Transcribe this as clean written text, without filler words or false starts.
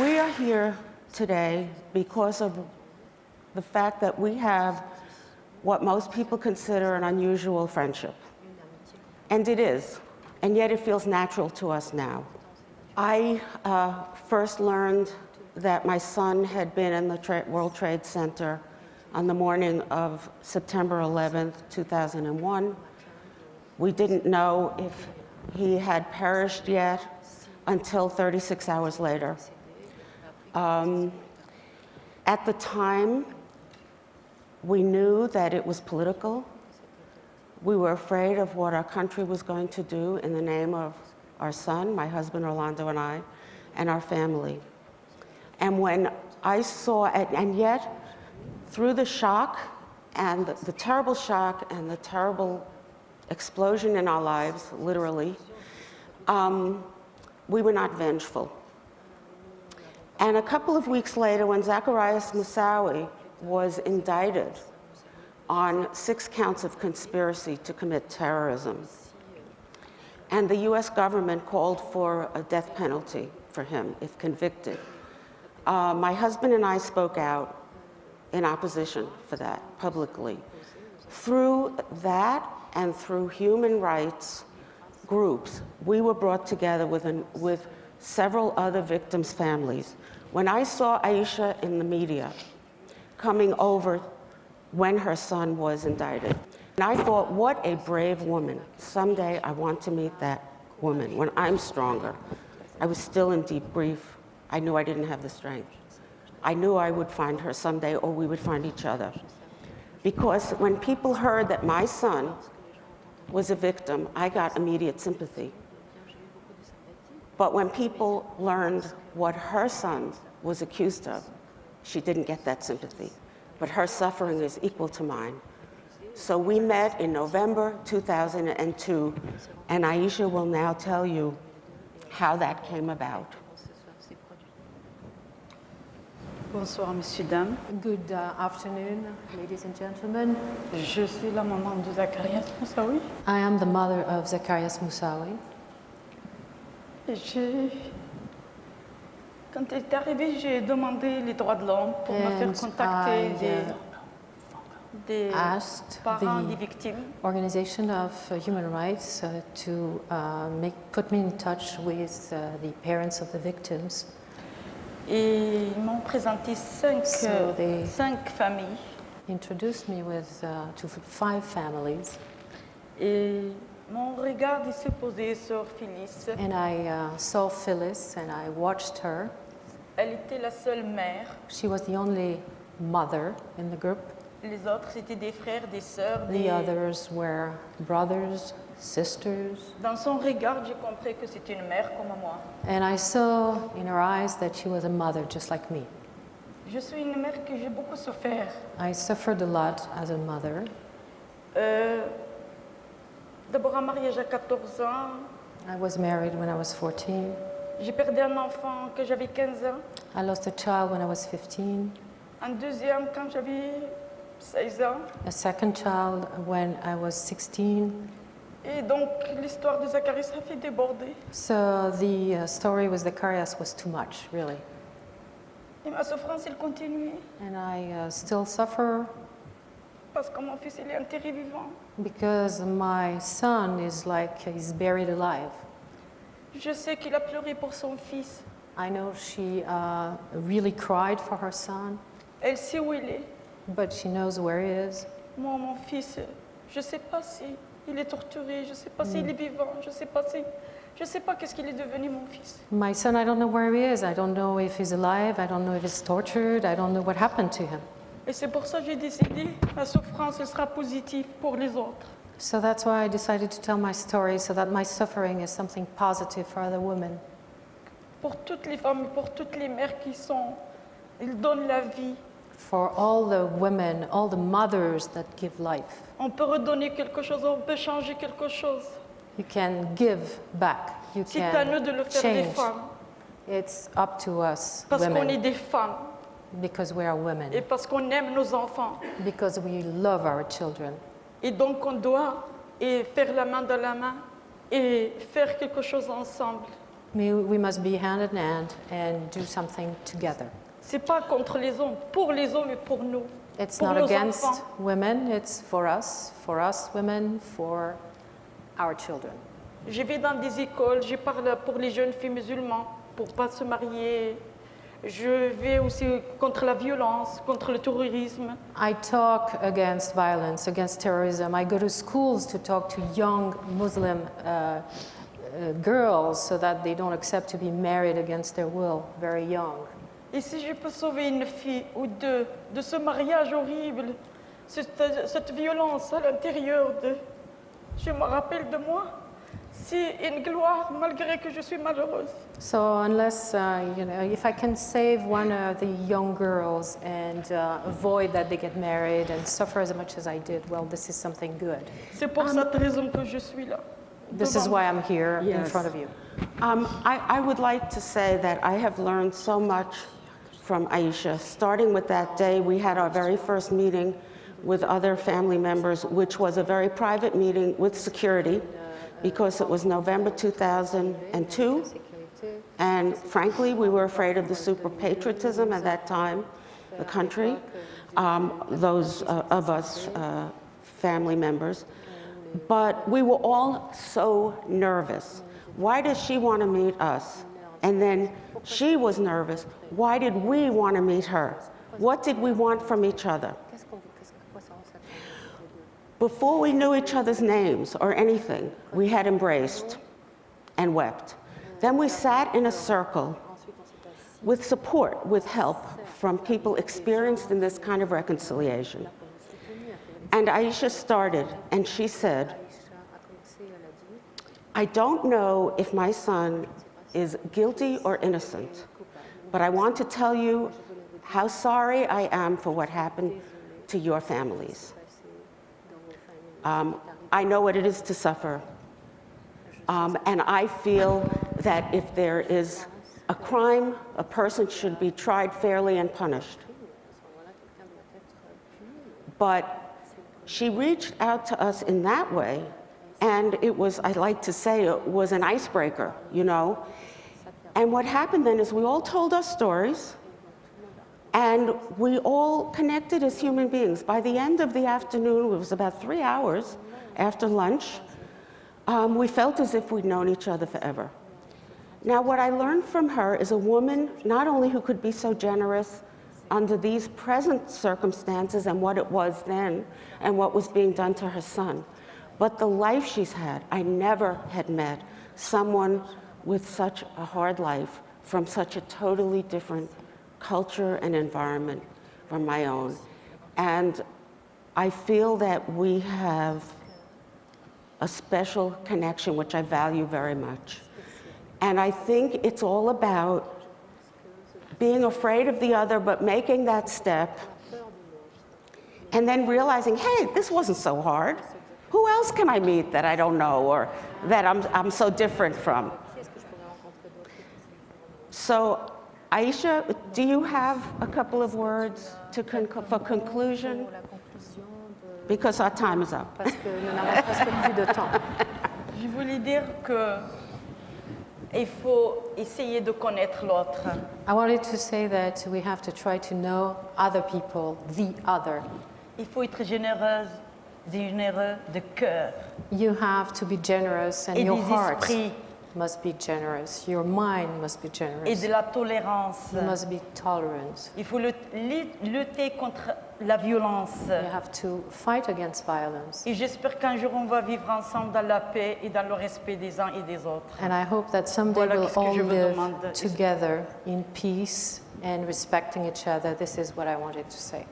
We are here today because of the fact that we have what most people consider an unusual friendship. And it is, and yet it feels natural to us now. I first learned that my son had been in the World Trade Center on the morning of September 11th, 2001. We didn't know if he had perished yet until 36 hours later. At the time, we knew that it was political. We were afraid of what our country was going to do in the name of our son, my husband Orlando and I, and our family. And when I saw it, and yet through the shock and the terrible shock and the terrible explosion in our lives, literally, we were not vengeful. And a couple of weeks later, when Zacarias Moussaoui was indicted on 6 counts of conspiracy to commit terrorism, and the US government called for a death penalty for him if convicted, my husband and I spoke out in opposition for that publicly. Through that and through human rights groups, we were brought together with several other victims' families. When I saw Aisha in the media coming over when her son was indicted, and I thought, what a brave woman. Someday I want to meet that woman when I'm stronger. I was still in deep grief. I knew I didn't have the strength. I knew I would find her someday, or we would find each other. Because when people heard that my son was a victim, I got immediate sympathy. But when people learned what her son was accused of, she didn't get that sympathy. But her suffering is equal to mine. So we met in November 2002, and Aisha will now tell you how that came about. Bonsoir, messieurs, dames. Good afternoon, ladies and gentlemen. Je suis la maman de Zacarias Moussaoui. I am the mother of Zacarias Moussaoui. Quand elle est arrivée, j'ai demandé les droits de l'homme pour me faire contacter des parents des victimes. Organization of Human Rights to put me in touch with the parents of the victims. Et ils m'ont présenté 5 familles. Introduced me to 5 families. Et mon regard s'est posé sur Phyllis. And I saw Phyllis and I watched her. Elle était la seule mère. She was the only mother in the group. Les autres c'était des frères, des sœurs. The others were brothers, sisters. Dans son regard, j'ai compris que c'était une mère comme moi. And I saw in her eyes that she was a mother just like me. Je suis une mère que j'ai beaucoup souffert. I suffered a lot as a mother. D'abord un mariage à 14 ans. I was married when I was 14. J'ai perdu un enfant quand j'avais 15 ans. I lost a child when I was 15. Un deuxième quand j'avais 16 ans. A second child when I was 16. Et donc l'histoire de Zacarias a fait déborder. So the story with Zacarias was too much, really. Et ma souffrance, elle continue. And I still suffer. Parce que mon fils, il est enterré vivant. Because my son is he's buried alive. Je sais qu'il a pleuré pour son fils. I know she really cried for her son. Elle sait où il est. But she knows where he is. Moi, mon fils, je ne sais pas si il est torturé, je ne sais pas s'il est vivant, je ne sais pas qu'est-ce qu'il est devenu, mon fils. My son, I don't know where he is. I don't know if he's alive. I don't know if he's tortured. I don't know what happened to him. Et c'est pour ça que j'ai décidé, ma souffrance sera positive pour les autres. So that's why I decided to tell my story, so that my suffering is something positive for other women. Pour toutes les femmes, pour toutes les mères ils donnent la vie. For all the women, all the mothers that give life. On peut redonner quelque chose, on peut changer quelque chose. You can give back. You C'est à nous de le can faire des change. femmes. It's up to us, Parce qu'on est women, des femmes. because we are women, Et parce qu'on aime nos enfants. because we love our children. Et donc on doit faire la main dans la main et faire quelque chose ensemble. We must be hand in hand and do something together. C'est pas contre les hommes, pour les hommes et pour nous. It's Pour not nos against enfants. women, it's for us women, for our children. Je vais dans des écoles, je parle pour les jeunes filles musulmanes, pour pas se marier. Je vais aussi contre la violence, contre le terrorisme. I talk against violence, against terrorism. I go to schools to talk to young Muslim girls so that they don't accept to be married against their will, very young. Et si je peux sauver une fille ou deux de ce mariage horrible, cette violence à l'intérieur de... Je me rappelle de moi, c'est une gloire malgré que je suis malheureuse. So unless, if I can save one of the young girls and avoid that they get married and suffer as much as I did, well, this is something good. C'est pour cette raison que je suis là. This is why I'm here in Yes. front of you. I would like to say that I have learned so much from Aisha. Starting with that day, we had our very first meeting with other family members, which was a very private meeting with security, because it was November 2002. And frankly, we were afraid of the super patriotism at that time, the country, those of us family members. But we were all so nervous. Why does she want to meet us? And then she was nervous. Why did we want to meet her? What did we want from each other? Before we knew each other's names or anything, we had embraced and wept. Then we sat in a circle with support, with help from people experienced in this kind of reconciliation. And Aisha started, and she said, I don't know if my son is guilty or innocent, but I want to tell you how sorry I am for what happened to your families. I know what it is to suffer, and I feel that if there is a crime, a person should be tried fairly and punished. But she reached out to us in that way, and it was, I like to say, it was an icebreaker, you know? And what happened then is we all told our stories, and we all connected as human beings. By the end of the afternoon, it was about 3 hours after lunch, we felt as if we'd known each other forever. Now, what I learned from her is a woman not only who could be so generous under these present circumstances and what it was then and what was being done to her son, but the life she's had. I never had met someone with such a hard life from such a totally different culture and environment from my own. And I feel that we have a special connection, which I value very much. And I think it's all about being afraid of the other, but making that step, and then realizing, hey, this wasn't so hard. Who else can I meet that I don't know or that I'm so different from? So, Aisha, do you have a couple of words for conclusion? Because our time is up. Parce que nous n'avons presque plus de temps. Je voulais dire que il faut essayer de connaître l'autre. I wanted to say that we have to try to know other people, the other. Il faut être généreuse, généreux de cœur You have to be generous, and et your des heart esprits must be generous. Your mind must be et generous. de la tolérance. You must be tolerant. Il faut lutter contre la violence. You have to fight against violence. Et j'espère qu'un jour on va vivre ensemble dans la paix et dans le respect des uns et des autres. And I hope that someday Voilà we'll qu'est-ce que all je vous live demande. together in peace and respecting each other. This is what I wanted to say.